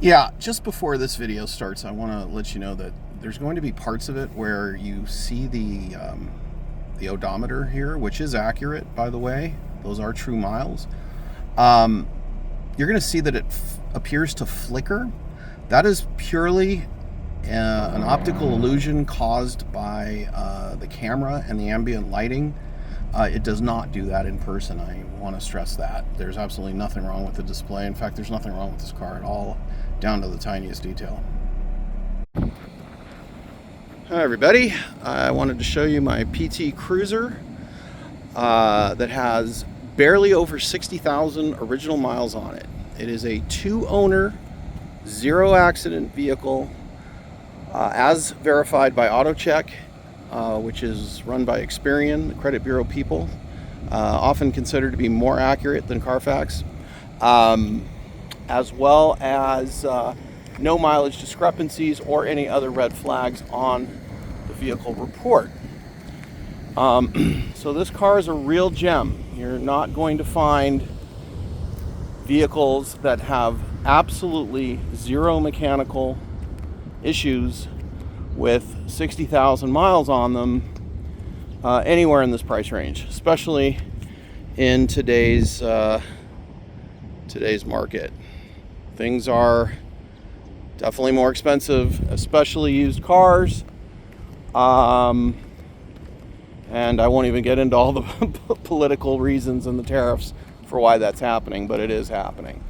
Yeah, just before this video starts, I want to let you know that there's going to be parts of it where you see the odometer here, which is accurate, by the way. Those are true miles. You're going to see that it appears to flicker. That is purely an optical illusion caused by the camera and the ambient lighting. It does not do that in person. I want to stress that. There's absolutely nothing wrong with the display. In fact, there's nothing wrong with this car at all, down to the tiniest detail. Hi everybody, I wanted to show you my PT Cruiser that has barely over 60,000 original miles on it. It is a 2-owner, 0-accident vehicle as verified by AutoCheck, which is run by Experian, the credit bureau people, often considered to be more accurate than Carfax, as well as no mileage discrepancies or any other red flags on the vehicle report. So this car is a real gem. You're not going to find vehicles that have absolutely zero mechanical issues with 60,000 miles on them anywhere in this price range, especially in today's market. Things are definitely more expensive, especially used cars. And I won't even get into all the political reasons and the tariffs for why that's happening, but it is happening.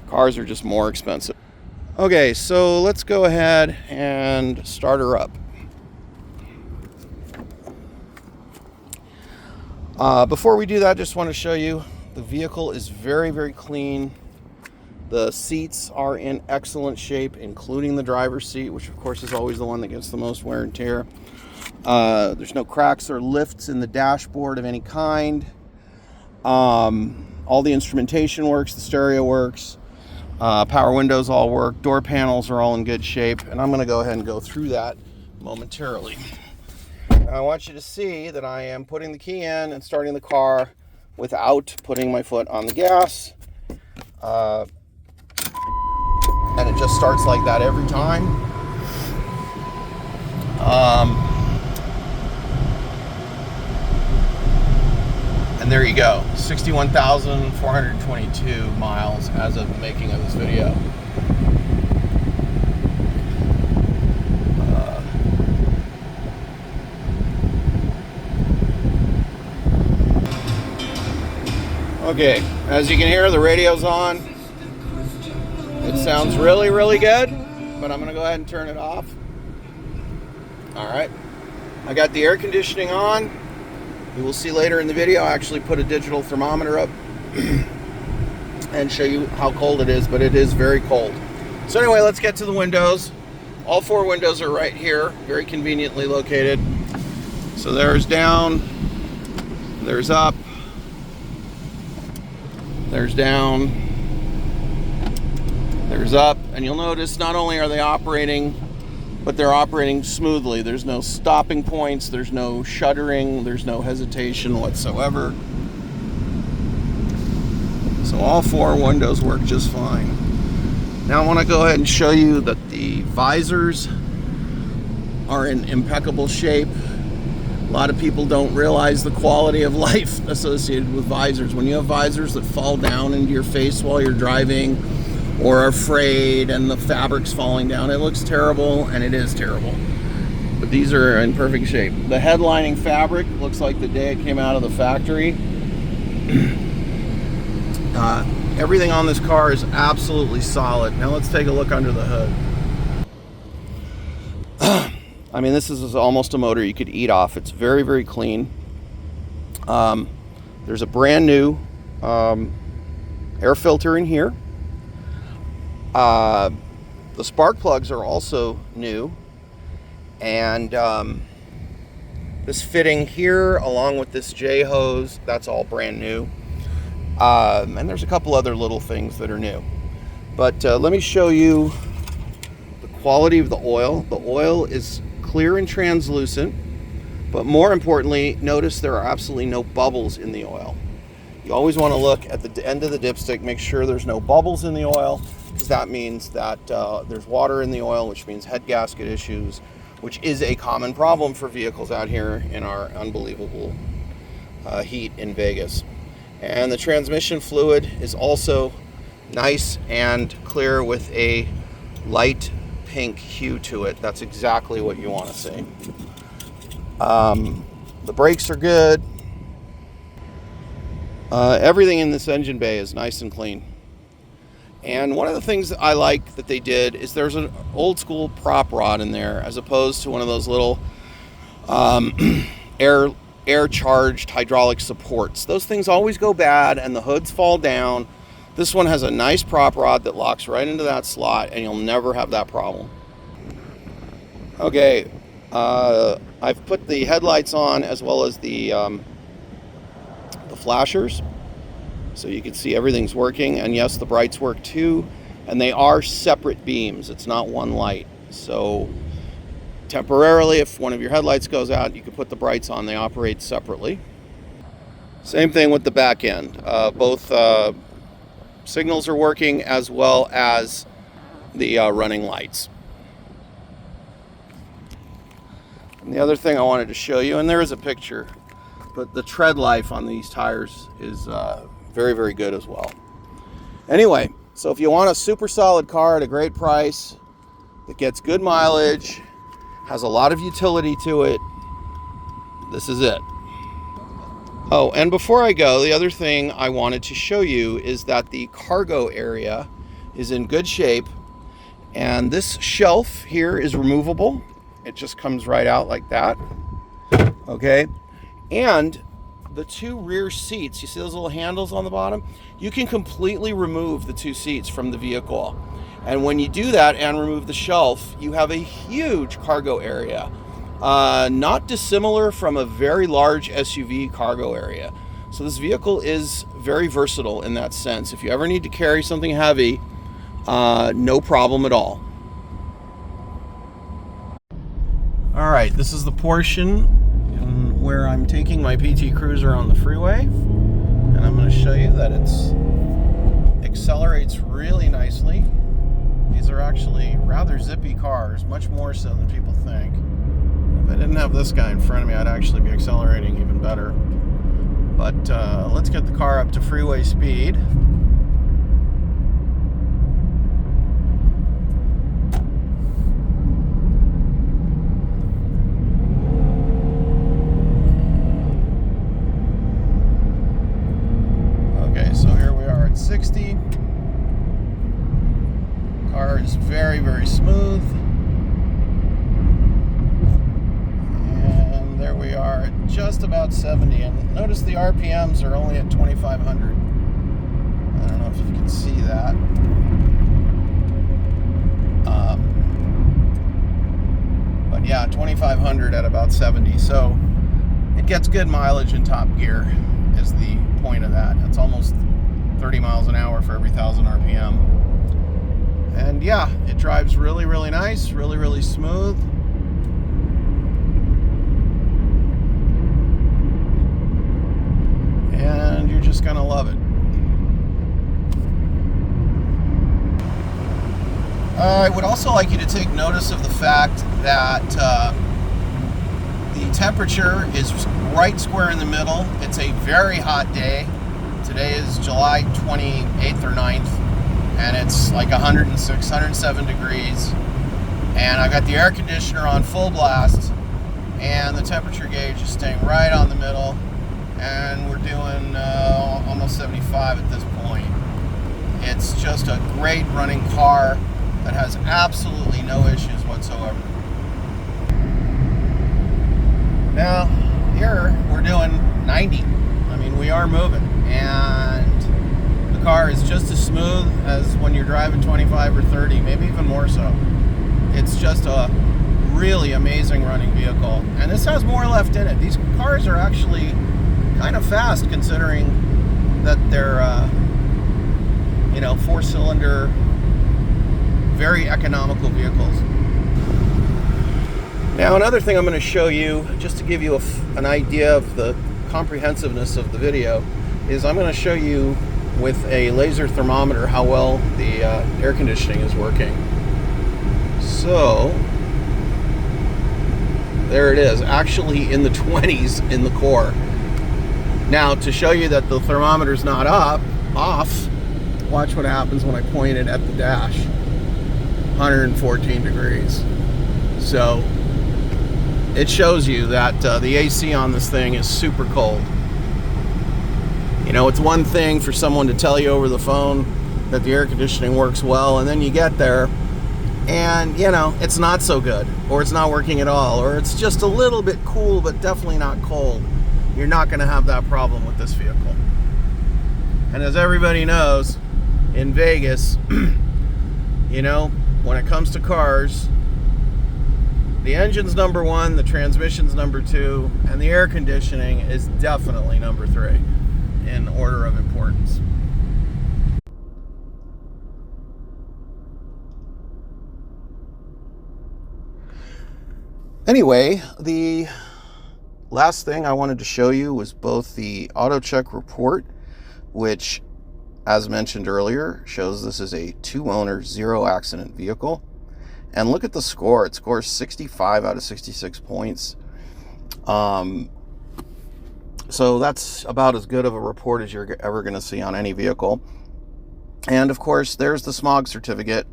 Cars are just more expensive. Okay, so let's go ahead and start her up. Before we do that, just want to show you the vehicle is very, very clean. The seats are in excellent shape, including the driver's seat, which of course is always the one that gets the most wear and tear. There's no cracks or lifts in the dashboard of any kind. All the instrumentation works, the stereo works. Power windows all work, door panels are all in good shape, and I'm going to go ahead and go through that momentarily. Now, I want you to see that I am putting the key in and starting the car without putting my foot on the gas, and it just starts like that every time. And there you go, 61,422 miles as of the making of this video. Okay, as you can hear, the radio's on. It sounds really, really good, but I'm gonna go ahead and turn it off. All right, I got the air conditioning on. You will see later in the video, I actually put a digital thermometer up and show you how cold it is, but it is very cold. So anyway, let's get to the windows. All 4 windows are right here, very conveniently located. So there's down, there's up, there's down, there's up, and you'll notice not only are they operating, but they're operating smoothly. There's no stopping points, there's no shuddering, there's no hesitation whatsoever. So all 4 windows work just fine. Now I want to go ahead and show you that the visors are in impeccable shape. A lot of people don't realize the quality of life associated with visors. When you have visors that fall down into your face while you're driving, or are frayed and the fabric's falling down, it looks terrible, and it is terrible. But these are in perfect shape. The headlining fabric looks like the day it came out of the factory. Everything on this car is absolutely solid. Now let's take a look under the hood. I mean, this is almost a motor you could eat off. It's very, very clean. There's a brand new air filter in here. The spark plugs are also new, and this fitting here along with this J hose, that's all brand new, and there's a couple other little things that are new, but let me show you the quality of the oil. The oil is clear and translucent, but more importantly, notice there are absolutely no bubbles in the oil. You always want to look at the end of the dipstick, make sure there's no bubbles in the oil. because that means that there's water in the oil, which means head gasket issues, which is a common problem for vehicles out here in our unbelievable heat in Vegas. And the transmission fluid is also nice and clear with a light pink hue to it. That's exactly what you want to see. The brakes are good. Everything in this engine bay is nice and clean. And one of the things that I like that they did is there's an old school prop rod in there, as opposed to one of those little air charged hydraulic supports. Those things always go bad and the hoods fall down. This one has a nice prop rod that locks right into that slot, and you'll never have that problem. Okay, I've put the headlights on as well as the flashers, so you can see everything's working. And yes, the brights work too, and they are separate beams. It's not one light. So temporarily, if one of your headlights goes out, you can put the brights on. They operate separately. Same thing with the back end. Both signals are working, as well as the running lights. And the other thing I wanted to show you, and there is a picture, but the tread life on these tires is very, very good as well. Anyway, so if you want a super solid car at a great price that gets good mileage, has a lot of utility to it, this is it. Oh, and before I go, the other thing I wanted to show you is that the cargo area is in good shape, and this shelf here is removable. It just comes right out like that. Okay, and the two rear seats, you see those little handles on the bottom? You can completely remove the two seats from the vehicle. And when you do that and remove the shelf, you have a huge cargo area. Not dissimilar from a very large SUV cargo area. So this vehicle is very versatile in that sense. If you ever need to carry something heavy, no problem at all. All right, this is the portion where I'm taking my PT Cruiser on the freeway, and I'm going to show you that it accelerates really nicely. These are actually rather zippy cars, much more so than people think. If I didn't have this guy in front of me, I'd actually be accelerating even better. But let's get the car up to freeway speed. Okay, so here we are at 60. Car is very, very smooth. And there we are at just about 70. And notice the RPMs are only at 2,500. I don't know if you can see that. But yeah, 2,500 at about 70. So it gets good mileage in top gear is the point of that. It's almost 30 miles an hour for every 1,000 RPM. And yeah, it drives really, really nice, really, really smooth. And you're just gonna love it. I would also like you to take notice of the fact that the temperature is right square in the middle. It's a very hot day. Today is July 28th or 9th, and it's like 106, 107 degrees. And I've got the air conditioner on full blast, and the temperature gauge is staying right on the middle. And we're doing almost 75 at this point. It's just a great running car that has absolutely no issues whatsoever. Now, here we're doing 90. I mean, we are moving, and the car is just as smooth as when you're driving 25 or 30, maybe even more so. It's just a really amazing running vehicle, and this has more left in it. These cars are actually kind of fast, considering that they're four-cylinder, very economical vehicles. Now, another thing I'm going to show you, just to give you an idea of the comprehensiveness of the video, is I'm going to show you with a laser thermometer how well the air conditioning is working. So there it is, actually in the 20s in the core. Now, to show you that the thermometer's not off, watch what happens when I point it at the dash. 114 degrees. So it shows you that the AC on this thing is super cold. You know, it's one thing for someone to tell you over the phone that the air conditioning works well, and then you get there and, you know, it's not so good, or it's not working at all, or it's just a little bit cool but definitely not cold. You're not going to have that problem with this vehicle. And as everybody knows, in Vegas, you know, when it comes to cars, the engine's number one, the transmission's number two, and the air conditioning is definitely number three in order of importance. Anyway, the last thing I wanted to show you was both the auto check report, which, as mentioned earlier, shows this is a 2-owner, 0-accident vehicle. And look at the score. It scores 65 out of 66 points. So that's about as good of a report as you're ever going to see on any vehicle. And of course, there's the smog certificate.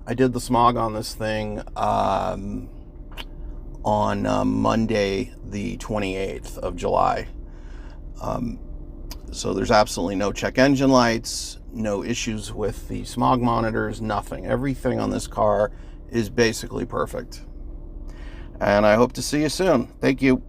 I did the smog on this thing on Monday, the 28th of July. So there's absolutely no check engine lights, no issues with the smog monitors, nothing. Everything on this car is basically perfect. And I hope to see you soon. Thank you.